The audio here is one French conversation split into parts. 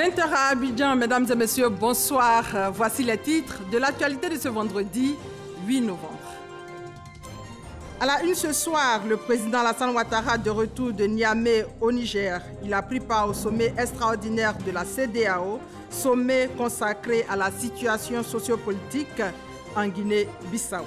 20h à Abidjan, mesdames et messieurs, bonsoir. Voici les titres de l'actualité de ce vendredi 8 novembre. À la une ce soir, le président Alassane Ouattara de retour de Niamey au Niger. Il a pris part au sommet extraordinaire de la CEDEAO, sommet consacré à la situation sociopolitique en Guinée-Bissau.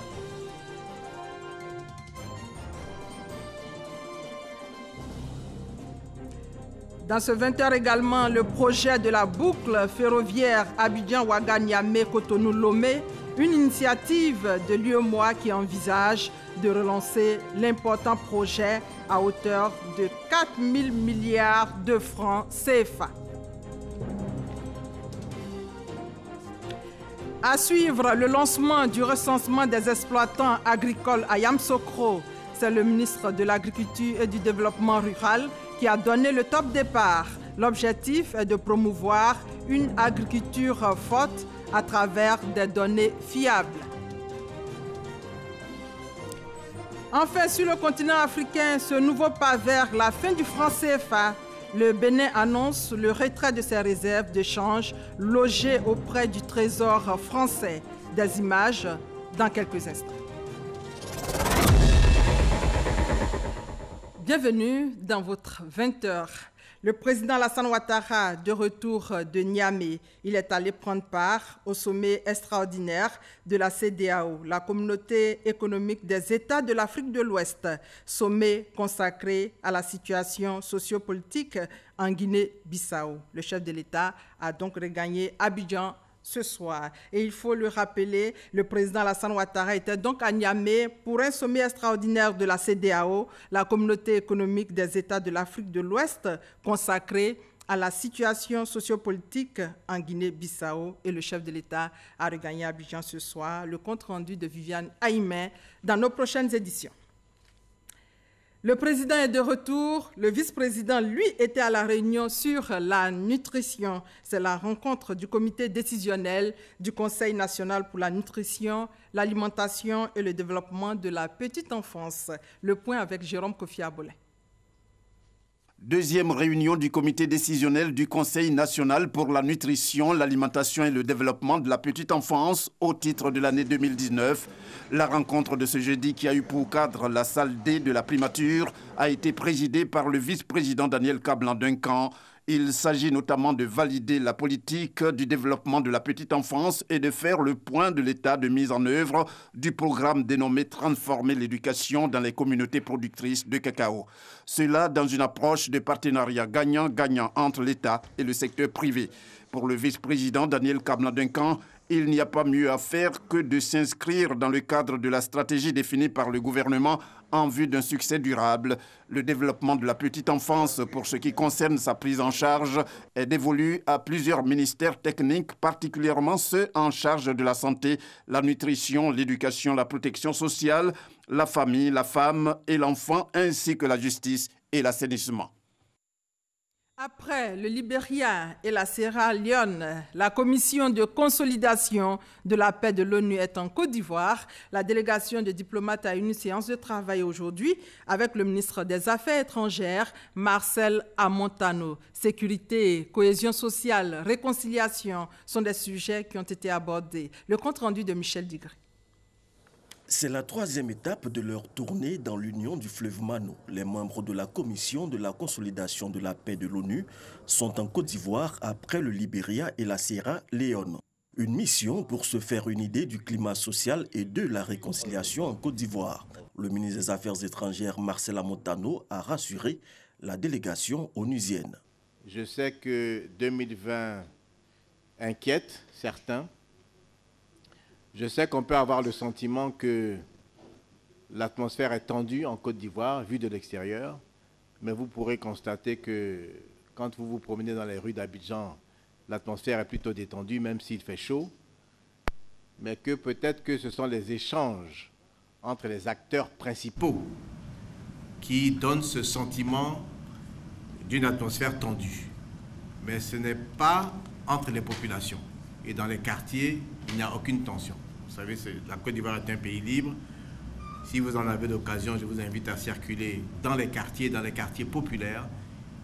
Dans ce 20h également, le projet de la boucle ferroviaire Abidjan-Ouaga-Niamey-Cotonou-Lomé, une initiative de l'UEMOA qui envisage de relancer l'important projet à hauteur de 4 000 milliards de francs CFA. À suivre, le lancement du recensement des exploitants agricoles à Yamoussoukro. C'est le ministre de l'Agriculture et du Développement rural qui a donné le top départ. L'objectif est de promouvoir une agriculture forte à travers des données fiables. Enfin, sur le continent africain, ce nouveau pas vers la fin du franc CFA, le Bénin annonce le retrait de ses réserves de change logées auprès du Trésor français. Des images dans quelques instants. Bienvenue dans votre 20h. Le président Alassane Ouattara, de retour de Niamey, il est allé prendre part au sommet extraordinaire de la CEDEAO, la communauté économique des États de l'Afrique de l'Ouest, sommet consacré à la situation sociopolitique en Guinée-Bissau. Le chef de l'État a donc regagné Abidjan ce soir. Et il faut le rappeler, le président Alassane Ouattara était donc à Niamey pour un sommet extraordinaire de la CEDEAO, la communauté économique des États de l'Afrique de l'Ouest, consacré à la situation sociopolitique en Guinée-Bissau. Et le chef de l'État a regagné Abidjan ce soir. Le compte-rendu de Viviane Haïmé dans nos prochaines éditions. Le président est de retour. Le vice-président, lui, était à la réunion sur la nutrition. C'est la rencontre du comité décisionnel du Conseil national pour la nutrition, l'alimentation et le développement de la petite enfance. Le point avec Jérôme Kofi Abolin. Deuxième réunion du comité décisionnel du Conseil national pour la nutrition, l'alimentation et le développement de la petite enfance au titre de l'année 2019. La rencontre de ce jeudi qui a eu pour cadre la salle D de la primature a été présidée par le vice-président Daniel Kablan-Duncan. Il s'agit notamment de valider la politique du développement de la petite enfance et de faire le point de l'état de mise en œuvre du programme dénommé « Transformer l'éducation dans les communautés productrices de cacao ». Cela dans une approche de partenariat gagnant-gagnant entre l'État et le secteur privé. Pour le vice-président Daniel Kablan-Duncan, il n'y a pas mieux à faire que de s'inscrire dans le cadre de la stratégie définie par le gouvernement en vue d'un succès durable. Le développement de la petite enfance, pour ce qui concerne sa prise en charge, est dévolu à plusieurs ministères techniques, particulièrement ceux en charge de la santé, la nutrition, l'éducation, la protection sociale, la famille, la femme et l'enfant, ainsi que la justice et l'assainissement. Après le Libéria et la Sierra Leone, la commission de consolidation de la paix de l'ONU est en Côte d'Ivoire. La délégation de diplomates a eu une séance de travail aujourd'hui avec le ministre des Affaires étrangères, Marcel Amontano. Sécurité, cohésion sociale, réconciliation sont des sujets qui ont été abordés. Le compte-rendu de Michel Digré. C'est la troisième étape de leur tournée dans l'Union du fleuve Mano. Les membres de la commission de la consolidation de la paix de l'ONU sont en Côte d'Ivoire après le Libéria et la Sierra Leone. Une mission pour se faire une idée du climat social et de la réconciliation en Côte d'Ivoire. Le ministre des Affaires étrangères Marcel Amontano a rassuré la délégation onusienne. Je sais que 2020 inquiète certains. Je sais qu'on peut avoir le sentiment que l'atmosphère est tendue en Côte d'Ivoire, vue de l'extérieur, mais vous pourrez constater que quand vous vous promenez dans les rues d'Abidjan, l'atmosphère est plutôt détendue, même s'il fait chaud, mais que peut-être que ce sont les échanges entre les acteurs principaux qui donnent ce sentiment d'une atmosphère tendue. Mais ce n'est pas entre les populations. Et dans les quartiers, il n'y a aucune tension. Vous savez, la Côte d'Ivoire est un pays libre. Si vous en avez l'occasion, je vous invite à circuler dans les quartiers populaires.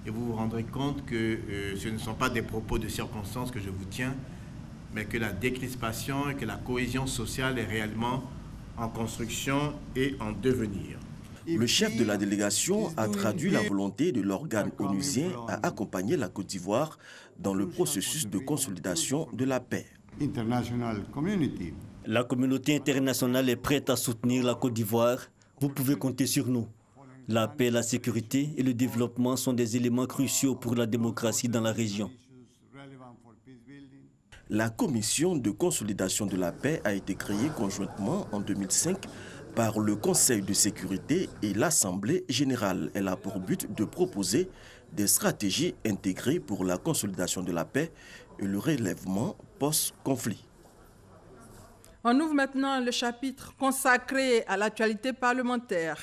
et vous vous rendrez compte que ce ne sont pas des propos de circonstance que je vous tiens, mais que la décrispation et que la cohésion sociale est réellement en construction et en devenir. Le chef de la délégation a traduit la volonté de l'organe onusien à accompagner la Côte d'Ivoire dans le processus de consolidation de la paix. La communauté internationale est prête à soutenir la Côte d'Ivoire. Vous pouvez compter sur nous. La paix, la sécurité et le développement sont des éléments cruciaux pour la démocratie dans la région. La commission de consolidation de la paix a été créée conjointement en 2005 par le Conseil de sécurité et l'Assemblée générale. Elle a pour but de proposer des stratégies intégrées pour la consolidation de la paix et le relèvement post-conflit. On ouvre maintenant le chapitre consacré à l'actualité parlementaire.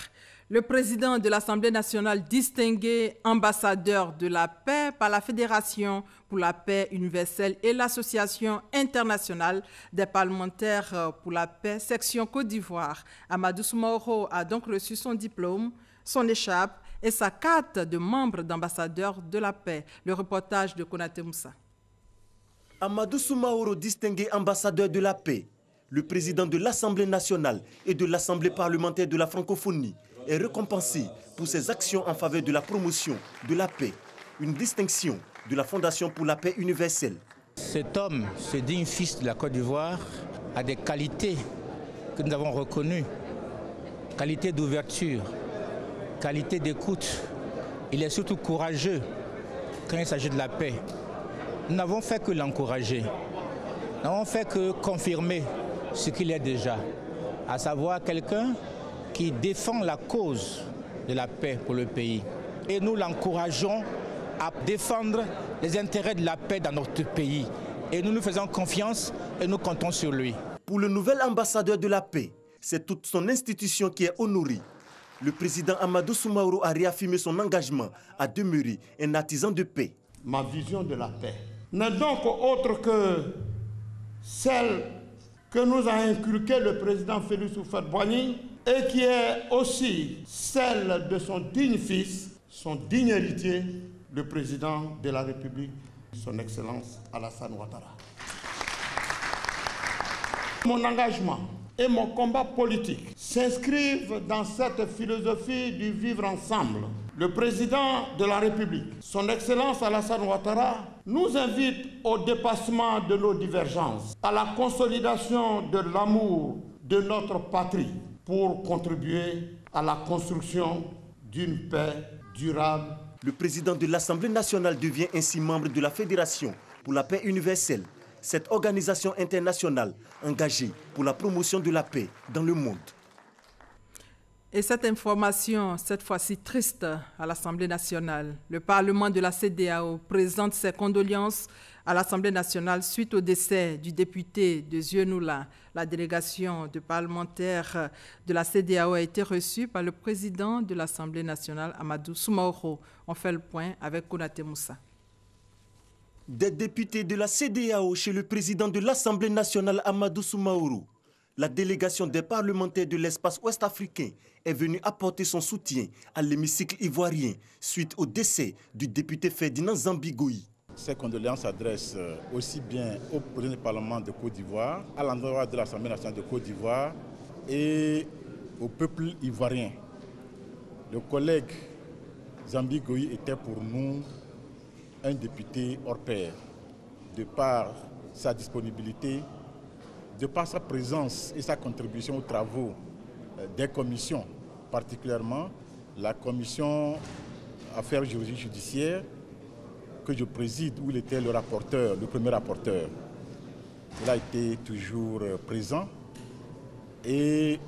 Le président de l'Assemblée nationale, distingué ambassadeur de la paix par la Fédération pour la paix universelle et l'Association internationale des parlementaires pour la paix, section Côte d'Ivoire, Amadou Soumaoro a donc reçu son diplôme, son écharpe et sa carte de membre d'ambassadeur de la paix. Le reportage de Konaté Moussa. Amadou Soumaoro, distingué ambassadeur de la paix, le président de l'Assemblée nationale et de l'Assemblée parlementaire de la francophonie, est récompensé pour ses actions en faveur de la promotion de la paix, une distinction de la Fondation pour la paix universelle. Cet homme, ce digne fils de la Côte d'Ivoire, a des qualités que nous avons reconnues. Qualité d'ouverture, qualité d'écoute. Il est surtout courageux quand il s'agit de la paix. Nous n'avons fait que l'encourager. Nous n'avons fait que confirmer ce qu'il est déjà, à savoir quelqu'un qui défend la cause de la paix pour le pays. Et nous l'encourageons à défendre les intérêts de la paix dans notre pays. Et nous nous faisons confiance et nous comptons sur lui. Pour le nouvel ambassadeur de la paix, c'est toute son institution qui est honorée. Le président Amadou Soumaoro a réaffirmé son engagement à demeurer un artisan de paix. Ma vision de la paix n'est donc autre que celle que nous a inculquée le président Félix Houphouët-Boigny et qui est aussi celle de son digne fils, son digne héritier, le président de la République, son Excellence Alassane Ouattara. Mon engagement et mon combat politique s'inscrivent dans cette philosophie du vivre ensemble. Le président de la République, son Excellence Alassane Ouattara, nous invite au dépassement de nos divergences, à la consolidation de l'amour de notre patrie pour contribuer à la construction d'une paix durable. Le président de l'Assemblée nationale devient ainsi membre de la Fédération pour la paix universelle, cette organisation internationale engagée pour la promotion de la paix dans le monde. Et cette information, cette fois-ci triste, à l'Assemblée nationale. Le Parlement de la CEDEAO présente ses condoléances à l'Assemblée nationale suite au décès du député de Zieunula. La délégation de parlementaires de la CEDEAO a été reçue par le président de l'Assemblée nationale, Amadou Soumaoro. On fait le point avec Konaté Moussa. Des députés de la CEDEAO chez le président de l'Assemblée nationale, Amadou Soumaoro. La délégation des parlementaires de l'espace ouest-africain est venue apporter son soutien à l'hémicycle ivoirien suite au décès du député Ferdinand Zambi-Goï. Ces condoléances s'adressent aussi bien au président du Parlement de Côte d'Ivoire, à l'endroit de l'Assemblée nationale de Côte d'Ivoire et au peuple ivoirien. Le collègue Zambi-Goï était pour nous un député hors pair, de par sa disponibilité, de par sa présence et sa contribution aux travaux des commissions, particulièrement la commission Affaires juridiques judiciaires que je préside, où il était le rapporteur, le premier rapporteur. Il a été toujours présent et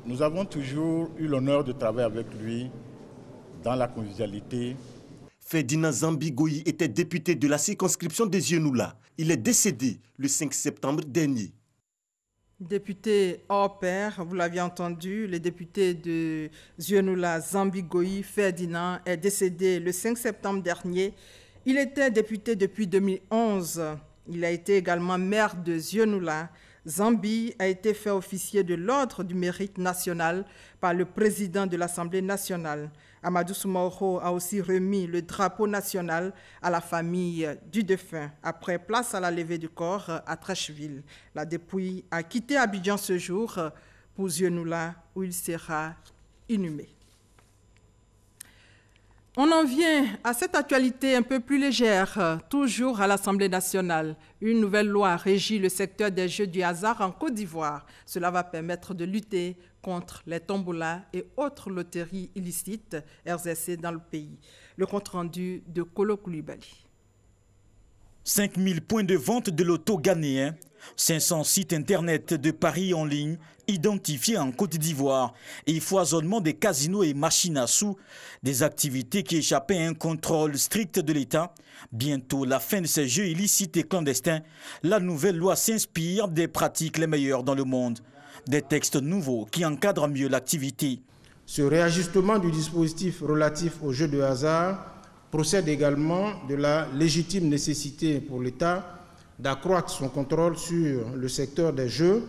nous avons toujours eu l'honneur de travailler avec lui dans la convivialité. Ferdinand Zambi-Goï était député de la circonscription de Zieunula. Il est décédé le 5 septembre dernier. Député hors pair, vous l'aviez entendu, le député de Zieunula, Zambi-Goï Ferdinand, est décédé le 5 septembre dernier. Il était député depuis 2011. Il a été également maire de Zieunula. Zambi a été fait officier de l'Ordre du Mérite national par le président de l'Assemblée nationale. Amadou Soumaoro a aussi remis le drapeau national à la famille du défunt. Après, place à la levée du corps à Trècheville. La dépouille a quitté Abidjan ce jour pour Zionoula, où il sera inhumé. On en vient à cette actualité un peu plus légère, toujours à l'Assemblée nationale. Une nouvelle loi régit le secteur des jeux du hasard en Côte d'Ivoire. Cela va permettre de lutter contre les tombolas et autres loteries illicites exercées dans le pays. Le compte-rendu de Kolo Koulibaly. 5000 points de vente de loto ghanéens, 500 sites internet de paris en ligne identifiés en Côte d'Ivoire et foisonnement des casinos et machines à sous, des activités qui échappaient à un contrôle strict de l'État. Bientôt la fin de ces jeux illicites et clandestins, la nouvelle loi s'inspire des pratiques les meilleures dans le monde. Des textes nouveaux qui encadrent mieux l'activité. Ce réajustement du dispositif relatif aux jeux de hasard procède également de la légitime nécessité pour l'État d'accroître son contrôle sur le secteur des jeux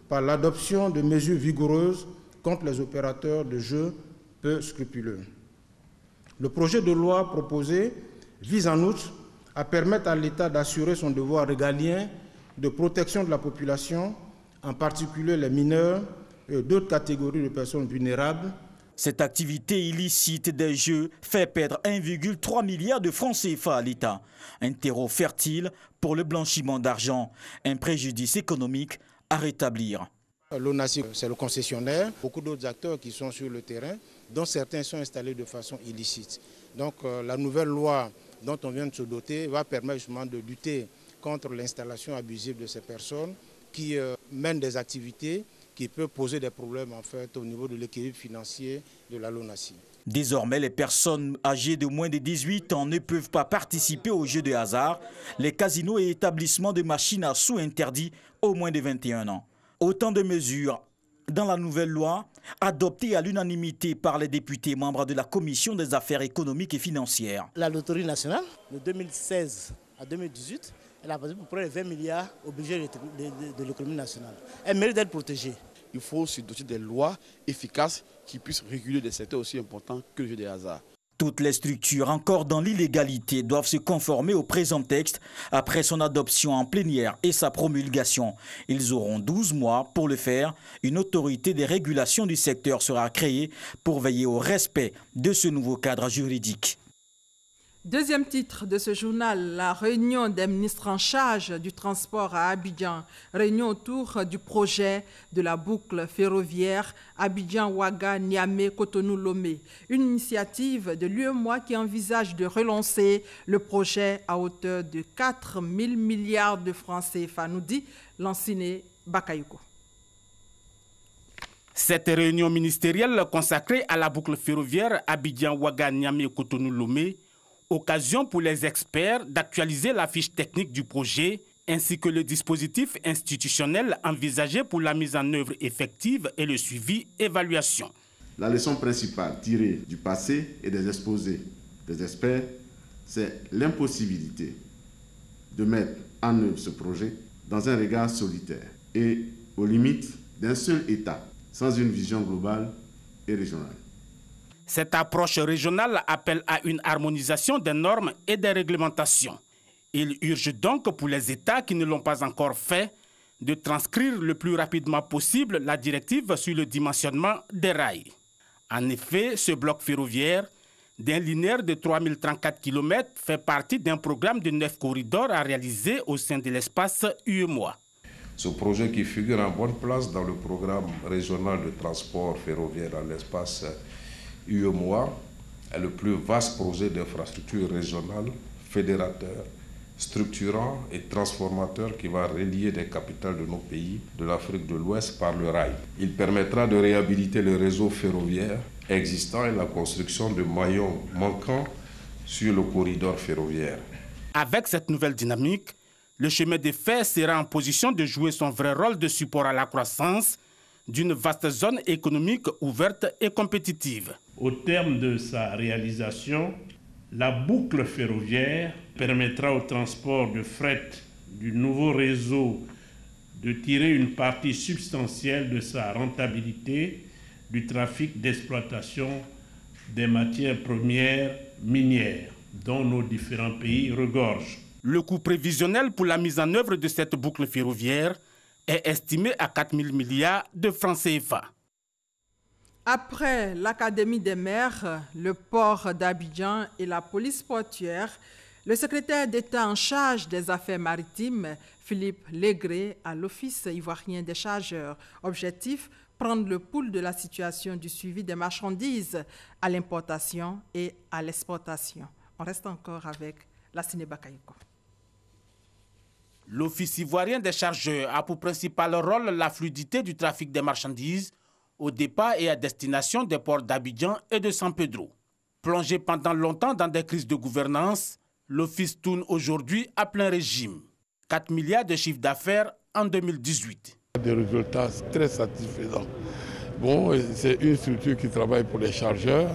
par l'adoption de mesures vigoureuses contre les opérateurs de jeux peu scrupuleux. Le projet de loi proposé vise en outre à permettre à l'État d'assurer son devoir régalien de protection de la population, en particulier les mineurs et d'autres catégories de personnes vulnérables. Cette activité illicite des jeux fait perdre 1,3 milliard de francs CFA à l'État. Un terreau fertile pour le blanchiment d'argent, un préjudice économique à rétablir. L'ONACI, c'est le concessionnaire. Beaucoup d'autres acteurs qui sont sur le terrain, dont certains sont installés de façon illicite. Donc la nouvelle loi dont on vient de se doter va permettre justement de lutter contre l'installation abusive de ces personnes qui mènent des activités qui peuvent poser des problèmes en fait, au niveau de l'équilibre financier de la LONASI. Désormais, les personnes âgées de moins de 18 ans ne peuvent pas participer aux jeux de hasard. Les casinos et établissements de machines à sous interdits au moins de 21 ans. Autant de mesures dans la nouvelle loi adoptée à l'unanimité par les députés membres de la Commission des affaires économiques et financières. La loterie nationale, de 2016 à 2018, elle a passé pour près de 20 milliards au budget de l'économie nationale. Elle mérite d'être protégée. Il faut se doter des lois efficaces qui puissent réguler des secteurs aussi importants que le jeu des hasards. Toutes les structures encore dans l'illégalité doivent se conformer au présent texte après son adoption en plénière et sa promulgation. Ils auront 12 mois pour le faire. Une autorité de régulation du secteur sera créée pour veiller au respect de ce nouveau cadre juridique. Deuxième titre de ce journal, la réunion des ministres en charge du transport à Abidjan. Réunion autour du projet de la boucle ferroviaire Abidjan-Ouaga-Niamey-Cotonou-Lomé. Une initiative de l'UEMOA qui envisage de relancer le projet à hauteur de 4 000 milliards de francs CFA, nous dit Lanciné Bakayoko. Cette réunion ministérielle consacrée à la boucle ferroviaire Abidjan-Ouaga-Niamey-Cotonou-Lomé, occasion pour les experts d'actualiser la fiche technique du projet ainsi que le dispositif institutionnel envisagé pour la mise en œuvre effective et le suivi-évaluation. La leçon principale tirée du passé et des exposés des experts, c'est l'impossibilité de mettre en œuvre ce projet dans un regard solitaire et aux limites d'un seul État, sans une vision globale et régionale. Cette approche régionale appelle à une harmonisation des normes et des réglementations. Il urge donc pour les États qui ne l'ont pas encore fait de transcrire le plus rapidement possible la directive sur le dimensionnement des rails. En effet, ce bloc ferroviaire d'un linéaire de 3034 km fait partie d'un programme de 9 corridors à réaliser au sein de l'espace UEMOA. Ce projet qui figure en bonne place dans le programme régional de transport ferroviaire dans l'espace UEMOA est le plus vaste projet d'infrastructure régionale, fédérateur, structurant et transformateur qui va relier les capitales de nos pays de l'Afrique de l'Ouest par le rail. Il permettra de réhabiliter le réseau ferroviaire existant et la construction de maillons manquants sur le corridor ferroviaire. Avec cette nouvelle dynamique, le chemin de fer sera en position de jouer son vrai rôle de support à la croissance d'une vaste zone économique ouverte et compétitive. Au terme de sa réalisation, la boucle ferroviaire permettra au transport de fret du nouveau réseau de tirer une partie substantielle de sa rentabilité du trafic d'exploitation des matières premières minières dont nos différents pays regorgent. Le coût prévisionnel pour la mise en œuvre de cette boucle ferroviaire est estimé à 4 000 milliards de francs CFA. Après l'Académie des maires, le port d'Abidjan et la police portuaire, le secrétaire d'État en charge des affaires maritimes, Philippe Légré, à l'Office ivoirien des chargeurs. Objectif, prendre le pouls de la situation du suivi des marchandises à l'importation et à l'exportation. On reste encore avec Lassine Bakayoko. L'Office ivoirien des chargeurs a pour principal rôle la fluidité du trafic des marchandises au départ et à destination des ports d'Abidjan et de San Pedro. Plongé pendant longtemps dans des crises de gouvernance, l'Office tourne aujourd'hui à plein régime. 4 milliards de chiffre d'affaires en 2018. Des résultats très satisfaisants. Bon, c'est une structure qui travaille pour les chargeurs,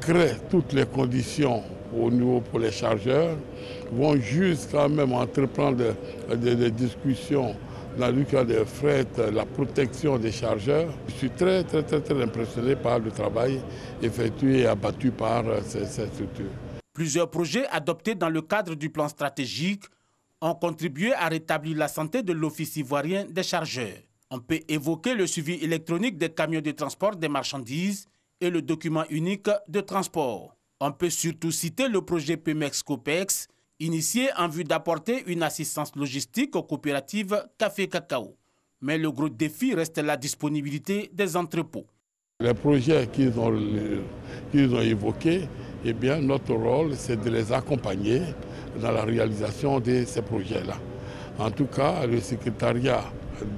crée toutes les conditions au niveau pour les chargeurs, vont jusqu'à même entreprendre des discussions dans le cas des fret, la protection des chargeurs. Je suis très impressionné par le travail effectué et abattu par cette structure. Plusieurs projets adoptés dans le cadre du plan stratégique ont contribué à rétablir la santé de l'Office ivoirien des chargeurs. On peut évoquer le suivi électronique des camions de transport des marchandises et le document unique de transport. On peut surtout citer le projet Pemex-Copex, initié en vue d'apporter une assistance logistique aux coopératives Café Cacao. Mais le gros défi reste la disponibilité des entrepôts. Les projets qu'ils ont évoqués, eh bien, notre rôle, c'est de les accompagner dans la réalisation de ces projets-là. En tout cas, le secrétariat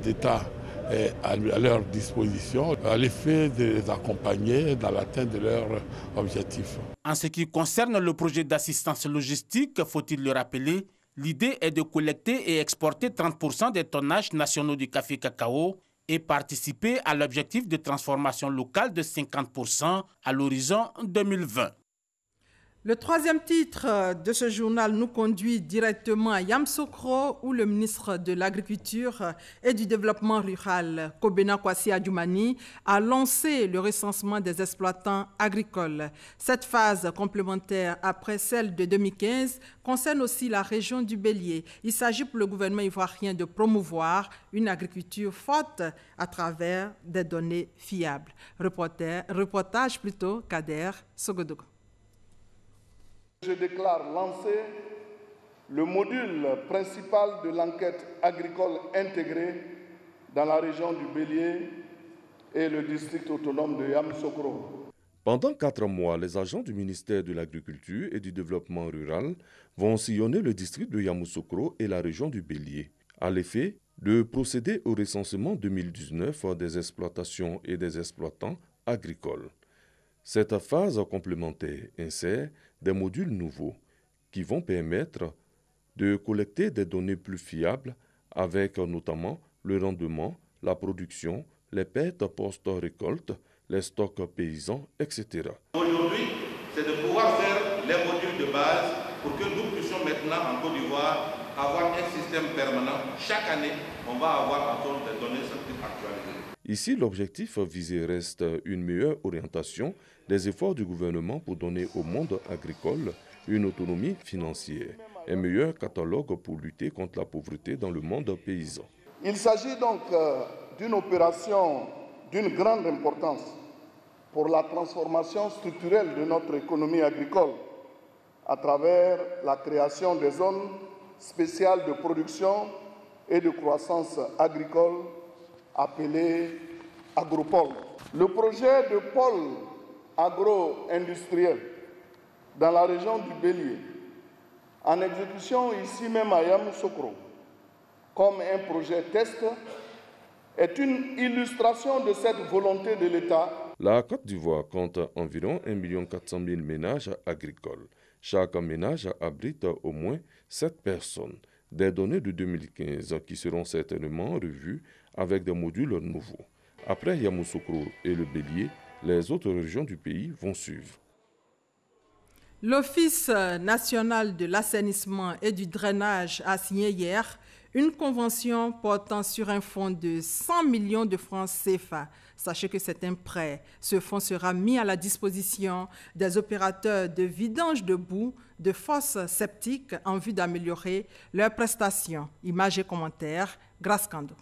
d'État est à leur disposition à l'effet de les accompagner dans l'atteinte de leurs objectifs. En ce qui concerne le projet d'assistance logistique, faut-il le rappeler, l'idée est de collecter et exporter 30% des tonnages nationaux du café cacao et participer à l'objectif de transformation locale de 50% à l'horizon 2020. Le troisième titre de ce journal nous conduit directement à Yamoussoukro, où le ministre de l'Agriculture et du Développement rural, Kobena Kwasi Adjoumani, a lancé le recensement des exploitants agricoles. Cette phase complémentaire, après celle de 2015, concerne aussi la région du Bélier. Il s'agit pour le gouvernement ivoirien de promouvoir une agriculture forte à travers des données fiables. Reportage plutôt, Kader Sogodogo. Je déclare lancer le module principal de l'enquête agricole intégrée dans la région du Bélier et le district autonome de Yamoussoukro. Pendant 4 mois, les agents du ministère de l'Agriculture et du Développement rural vont sillonner le district de Yamoussoukro et la région du Bélier, à l'effet de procéder au recensement 2019 des exploitations et des exploitants agricoles. Cette phase complémentaire insère des modules nouveaux qui vont permettre de collecter des données plus fiables avec notamment le rendement, la production, les pertes post-récolte, les stocks paysans, etc. Aujourd'hui, c'est de pouvoir faire les modules de base pour que nous puissions maintenant en Côte d'Ivoire avoir un système permanent. Chaque année, on va avoir encore des données scientifiques actualisées. Ici, l'objectif visé reste une meilleure orientation des efforts du gouvernement pour donner au monde agricole une autonomie financière, un meilleur catalogue pour lutter contre la pauvreté dans le monde paysan. Il s'agit donc d'une opération d'une grande importance pour la transformation structurelle de notre économie agricole à travers la création des zones spéciales de production et de croissance agricole appelées agropoles. Le projet de pôle agro-industriel dans la région du Bélier, en exécution ici même à Yamoussoukro, comme un projet test, est une illustration de cette volonté de l'État. La Côte d'Ivoire compte environ 1 400 000 ménages agricoles. Chaque ménage abrite au moins 7 personnes. Des données de 2015 qui seront certainement revues avec des modules nouveaux. Après Yamoussoukro et le Bélier, les autres régions du pays vont suivre. L'Office national de l'assainissement et du drainage a signé hier une convention portant sur un fonds de 100 millions de francs CFA. Sachez que c'est un prêt. Ce fonds sera mis à la disposition des opérateurs de vidange de boue de fosses septiques en vue d'améliorer leurs prestations. Images et commentaires, Grace Kando.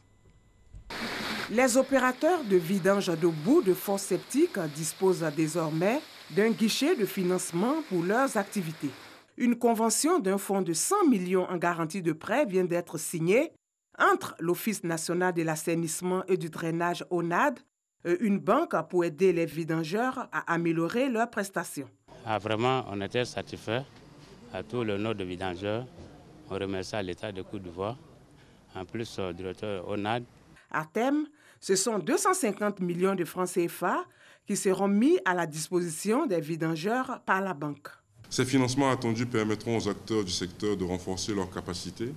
Les opérateurs de vidange de boue de fosses septiques disposent désormais d'un guichet de financement pour leurs activités. Une convention d'un fonds de 100 millions en garantie de prêt vient d'être signée entre l'Office national de l'assainissement et du drainage ONAD et une banque pour aider les vidangeurs à améliorer leurs prestations. Vraiment, on était satisfaits à tout le nord de vidangeurs. On remercie l'État de Côte d'Ivoire, en plus au directeur ONAD. À terme, ce sont 250 millions de francs CFA qui seront mis à la disposition des vidangeurs par la banque. Ces financements attendus permettront aux acteurs du secteur de renforcer leurs capacités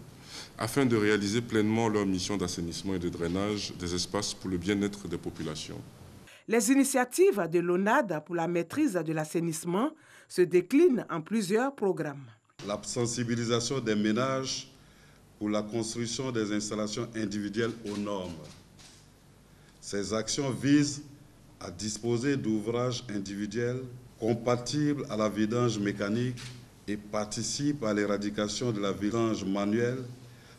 afin de réaliser pleinement leur mission d'assainissement et de drainage des espaces pour le bien-être des populations. Les initiatives de l'ONAD pour la maîtrise de l'assainissement se déclinent en plusieurs programmes. La sensibilisation des ménages pour la construction des installations individuelles aux normes. Ces actions visent à disposer d'ouvrages individuels compatibles à la vidange mécanique et participent à l'éradication de la vidange manuelle,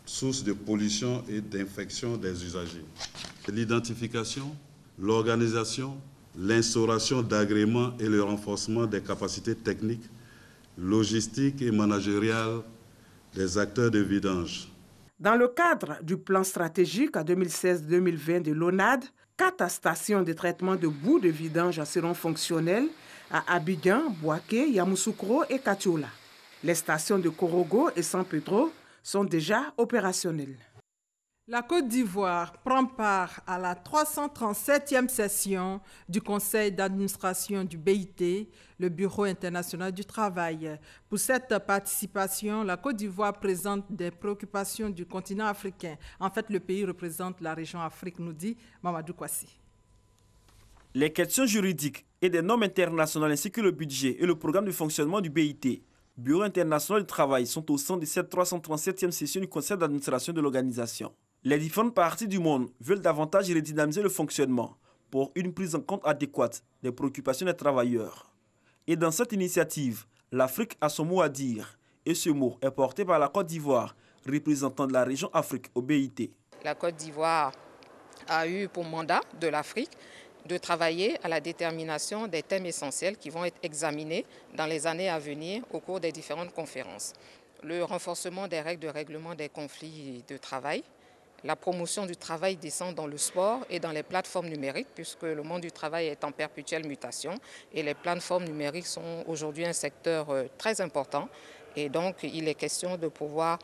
source de pollution et d'infection des usagers. L'identification, l'organisation, l'instauration d'agréments et le renforcement des capacités techniques, logistiques et managériales des acteurs de vidange. Dans le cadre du plan stratégique 2016-2020 de l'ONAD, 4 stations de traitement de boue de vidange seront fonctionnelles à Abidjan, Bouaké, Yamoussoukro et Katiola. Les stations de Korogo et San Pedro sont déjà opérationnelles. La Côte d'Ivoire prend part à la 337e session du Conseil d'administration du BIT, le Bureau international du travail. Pour cette participation, la Côte d'Ivoire présente des préoccupations du continent africain. En fait, le pays représente la région Afrique, nous dit Mamadou Kwasi. Les questions juridiques et des normes internationales ainsi que le budget et le programme de fonctionnement du BIT, Bureau international du travail, sont au centre de cette 337e session du Conseil d'administration de l'organisation. Les différentes parties du monde veulent davantage redynamiser le fonctionnement pour une prise en compte adéquate des préoccupations des travailleurs. Et dans cette initiative, l'Afrique a son mot à dire. Et ce mot est porté par la Côte d'Ivoire, représentant de la région Afrique au BIT. La Côte d'Ivoire a eu pour mandat de l'Afrique de travailler à la détermination des thèmes essentiels qui vont être examinés dans les années à venir au cours des différentes conférences. Le renforcement des règles de règlement des conflits de travail, la promotion du travail décent dans le sport et dans les plateformes numériques, puisque le monde du travail est en perpétuelle mutation et les plateformes numériques sont aujourd'hui un secteur très important. Et donc, il est question de pouvoir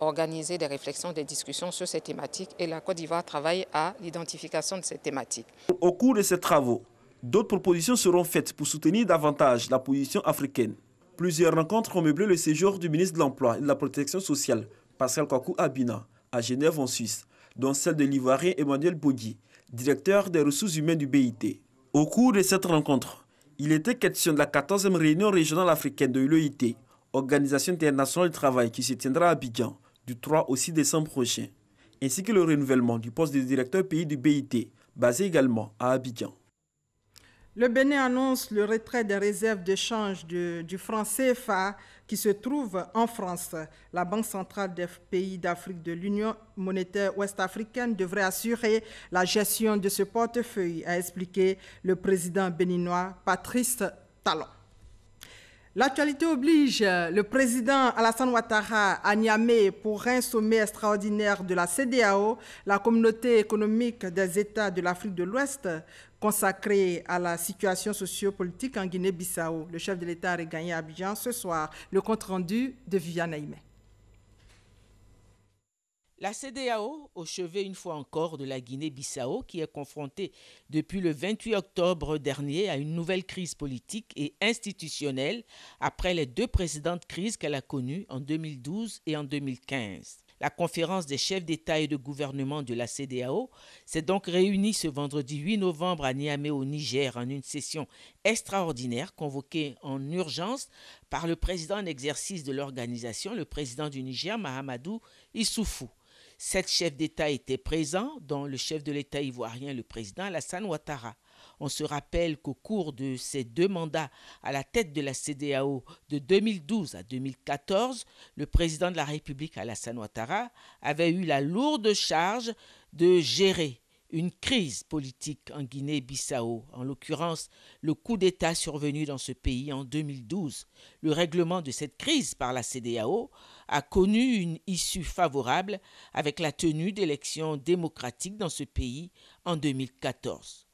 organiser des réflexions, des discussions sur ces thématiques et la Côte d'Ivoire travaille à l'identification de ces thématiques. Au cours de ces travaux, d'autres propositions seront faites pour soutenir davantage la position africaine. Plusieurs rencontres ont meublé le séjour du ministre de l'Emploi et de la Protection sociale, Pascal Kwaku Abina, à Genève en Suisse, dont celle de l'Ivoirien Emmanuel Bogui, directeur des ressources humaines du BIT. Au cours de cette rencontre, il était question de la 14e réunion régionale africaine de l'OIT, Organisation internationale du travail, qui se tiendra à Abidjan du 3 au 6 décembre prochain, ainsi que le renouvellement du poste de directeur pays du BIT, basé également à Abidjan. Le Bénin annonce le retrait des réserves de change du franc CFA qui se trouve en France. La Banque centrale des pays d'Afrique de l'Union monétaire ouest-africaine devrait assurer la gestion de ce portefeuille, a expliqué le président béninois Patrice Talon. L'actualité oblige le président Alassane Ouattara à Niamey pour un sommet extraordinaire de la CEDEAO, la communauté économique des États de l'Afrique de l'Ouest, consacré à la situation sociopolitique en Guinée-Bissau. Le chef de l'État a regagné Abidjan ce soir. Le compte-rendu de Viviane Aimé. La CEDEAO, au chevet une fois encore de la Guinée-Bissau, qui est confrontée depuis le 28 octobre dernier à une nouvelle crise politique et institutionnelle après les 2 précédentes crises qu'elle a connues en 2012 et en 2015. La conférence des chefs d'État et de gouvernement de la CEDEAO s'est donc réunie ce vendredi 8 novembre à Niamey au Niger en une session extraordinaire convoquée en urgence par le président en exercice de l'organisation, le président du Niger, Mahamadou Issoufou. 7 chefs d'État étaient présents, dont le chef de l'État ivoirien, le président Alassane Ouattara. On se rappelle qu'au cours de ses 2 mandats à la tête de la CEDEAO de 2012 à 2014, le président de la République, Alassane Ouattara, avait eu la lourde charge de gérer une crise politique en Guinée-Bissau, en l'occurrence le coup d'État survenu dans ce pays en 2012. Le règlement de cette crise par la CEDEAO a connu une issue favorable avec la tenue d'élections démocratiques dans ce pays en 2014.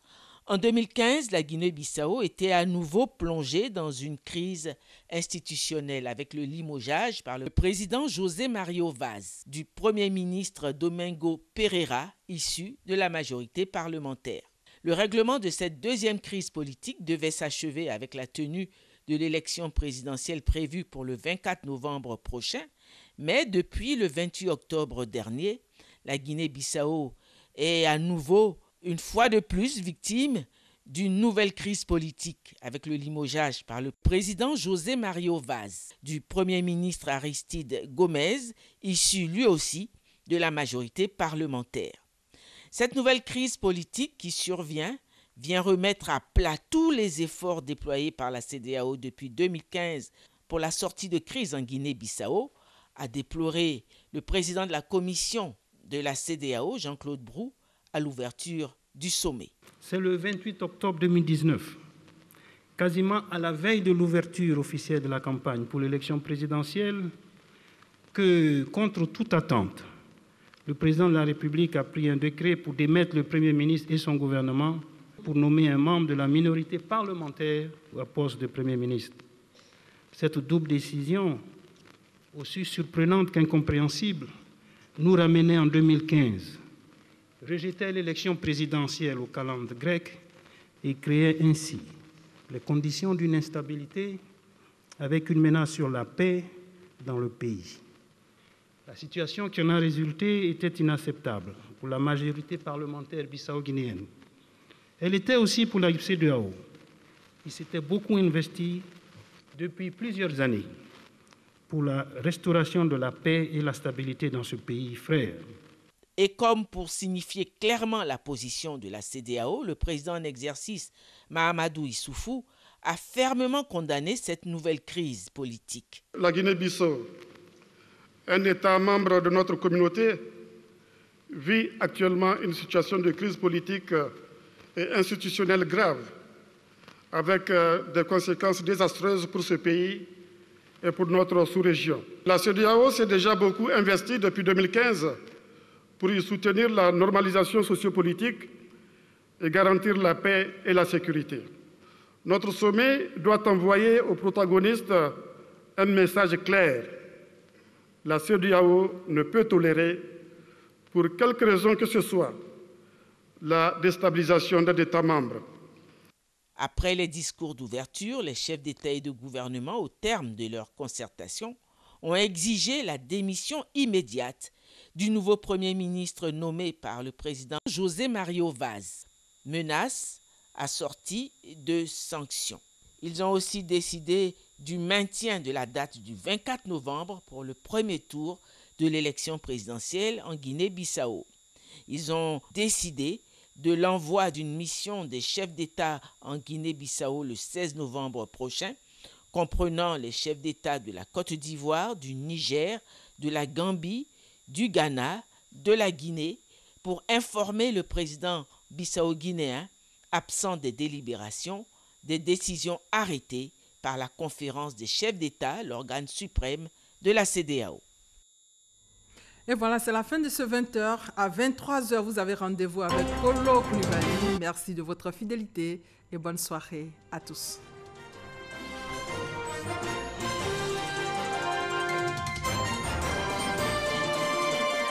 En 2015, la Guinée-Bissau était à nouveau plongée dans une crise institutionnelle avec le limogeage par le président José Mario Vaz du Premier ministre Domingo Pereira, issu de la majorité parlementaire. Le règlement de cette deuxième crise politique devait s'achever avec la tenue de l'élection présidentielle prévue pour le 24 novembre prochain, mais depuis le 28 octobre dernier, la Guinée-Bissau est à nouveau une fois de plus victime d'une nouvelle crise politique avec le limogeage par le président José Mario Vaz du Premier ministre Aristide Gomez, issu lui aussi de la majorité parlementaire. Cette nouvelle crise politique qui survient vient remettre à plat tous les efforts déployés par la CEDEAO depuis 2015 pour la sortie de crise en Guinée-Bissau, a déploré le président de la commission de la CEDEAO, Jean-Claude Brou, à l'ouverture du sommet. C'est le 28 octobre 2019, quasiment à la veille de l'ouverture officielle de la campagne pour l'élection présidentielle, que, contre toute attente, le président de la République a pris un décret pour démettre le Premier ministre et son gouvernement pour nommer un membre de la minorité parlementaire au poste de Premier ministre. Cette double décision, aussi surprenante qu'incompréhensible, nous ramenait en 2015, rejetait l'élection présidentielle au calendrier grec et créait ainsi les conditions d'une instabilité avec une menace sur la paix dans le pays. La situation qui en a résulté était inacceptable pour la majorité parlementaire bissau-guinéenne. Elle était aussi pour la CEDEAO, qui s'était beaucoup investie depuis plusieurs années pour la restauration de la paix et la stabilité dans ce pays frère. Et comme pour signifier clairement la position de la CEDEAO, le président en exercice, Mahamadou Issoufou, a fermement condamné cette nouvelle crise politique. La Guinée-Bissau, un État membre de notre communauté, vit actuellement une situation de crise politique et institutionnelle grave, avec des conséquences désastreuses pour ce pays et pour notre sous-région. La CEDEAO s'est déjà beaucoup investie depuis 2015 pour y soutenir la normalisation sociopolitique et garantir la paix et la sécurité. Notre sommet doit envoyer aux protagonistes un message clair. La CEDEAO ne peut tolérer, pour quelque raison que ce soit, la déstabilisation d'un État membre. Après les discours d'ouverture, les chefs d'État et de gouvernement, au terme de leur concertation, ont exigé la démission immédiate du nouveau Premier ministre nommé par le président José Mario Vaz, menace assortie de sanctions. Ils ont aussi décidé du maintien de la date du 24 novembre pour le premier tour de l'élection présidentielle en Guinée-Bissau. Ils ont décidé de l'envoi d'une mission des chefs d'État en Guinée-Bissau le 16 novembre prochain, comprenant les chefs d'État de la Côte d'Ivoire, du Niger, de la Gambie, du Ghana, de la Guinée, pour informer le président bissau-guinéen, absent des délibérations, des décisions arrêtées par la conférence des chefs d'État, l'organe suprême de la CEDEAO. Et voilà, c'est la fin de ce 20h. À 23h, vous avez rendez-vous avec Kolo Koulibaly. Merci de votre fidélité et bonne soirée à tous.